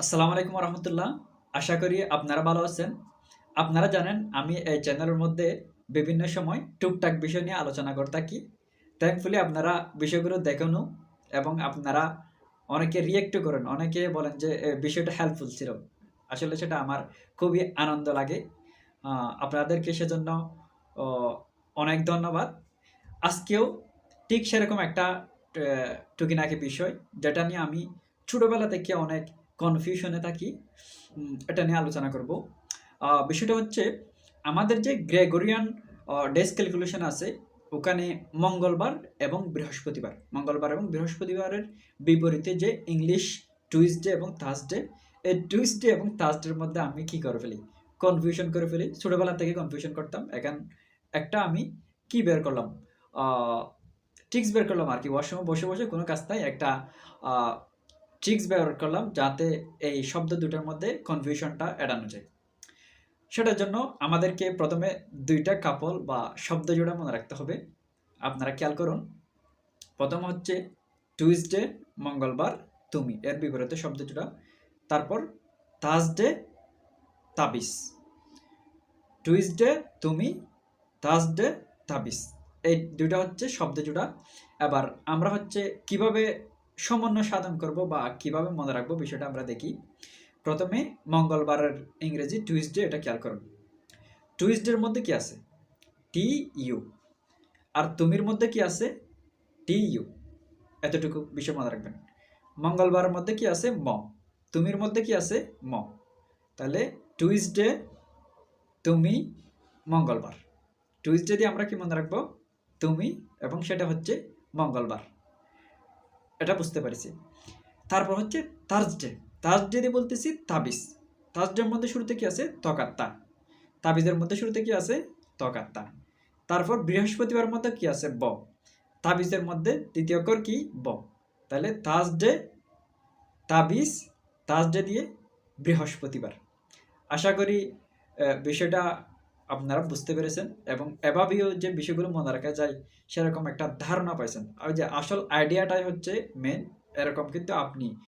আসসালামু আলাইকুম রহমতুল্লাহ। আশা করি আপনারা ভালো আছেন। আপনারা জানেন আমি এই চ্যানেলের মধ্যে বিভিন্ন সময় টুকটাক বিষয় নিয়ে আলোচনা করে থাকি। থ্যাঙ্কফুলি আপনারা বিষয়গুলো দেখেনও এবং আপনারা অনেকে রিয়েক্টও করেন। অনেকে বলেন যে বিষয়টা হেল্পফুল ছিল। আসলে সেটা আমার খুবই আনন্দ লাগে। আপনাদেরকে সেজন্য অ অনেক ধন্যবাদ। আজকেও ঠিক সেরকম একটা টুকিটাকি বিষয় যেটা নিয়ে আমি ছোটবেলা থেকে অনেক কনফিউশনে থাকি। এটা নিয়ে আলোচনা করব। বিষয়টা হচ্ছে আমাদের যে গ্রেগরিয়ান ডেজ ক্যালকুলেশন আছে ওখানে মঙ্গলবার এবং বৃহস্পতিবারের বিপরীতে যে ইংলিশ টুইসডে এবং থার্সডে, এই টুইসডে এবং থার্সডের মধ্যে আমি কি করে ফেলি, কনফিউশন করে ফেলি। ছোটবেলা থেকে কনফিউশন করতাম। এখন একটা আমি কি বের করলাম, ট্রিক্স বের করলাম আর কি। ওয়াশরুমে বসে বসে কোনো কাজ নাই, একটা ট্রিক্স বের করলাম যাতে এই শব্দ দুটোর মধ্যে কনফিউশনটা এড়ানো যায়। সেটার জন্য আমাদেরকে প্রথমে দুইটা কাপল বা শব্দ জোড়া মনে রাখতে হবে। আপনারা খেয়াল করুন, প্রথম হচ্ছে টুইসডে মঙ্গলবার তুমি, এর বিপরীতে শব্দ জোড়া। তারপর থার্সডে তাবিজ, টুইসডে তুমি, থার্সডে তাবিজ, এই দুইটা হচ্ছে শব্দ জোড়া। এবার আমরা হচ্ছে কিভাবে সমন্বয় সাধন করব বা কিভাবে মনে রাখবো বিষয়টা আমরা দেখি। প্রথমে মঙ্গলবারের ইংরেজি টুইসডে, এটা খেয়াল করুন। টুইসডের মধ্যে কি আছে? T U. আর তুমির মধ্যে কি আছে? T U. এতটুকু বিষয় মনে রাখবেন। মঙ্গলবারের মধ্যে কি আছে? ম। তুমির মধ্যে কি আছে? ম। তাহলে টুইসডে, তুমি, মঙ্গলবার। টুইসডে দিয়ে আমরা কি মনে রাখবো? তুমি, এবং সেটা হচ্ছে মঙ্গলবার। এটা বুঝতে পারছি। তারপর হচ্ছে থার্সডে। থার্সডে দিয়ে বলতেছি তাবিজ। থার্সডের মধ্যে শুরুতে কি আছে? তকাত্তা। তাবিজের মধ্যে শুরুতে কি আছে? তকাত্তা। তারপর বৃহস্পতিবার মধ্যে কি আছে? ব। তাবিজের মধ্যে দ্বিতীয় অক্ষর কি? ব। তাহলে থার্সডে তাবিজ, থার্সডে দিয়ে বৃহস্পতিবার। আশা করি বিষয়টা আপনারা বুঝতে পেরেছেন এবং এভাবেও যে বিষয়গুলো মনে রাখা যায় সেরকম একটা ধারণা পাইছেন। আর যে আসল আইডিয়াটাই হচ্ছে মেন, এরকম কিন্তু আপনি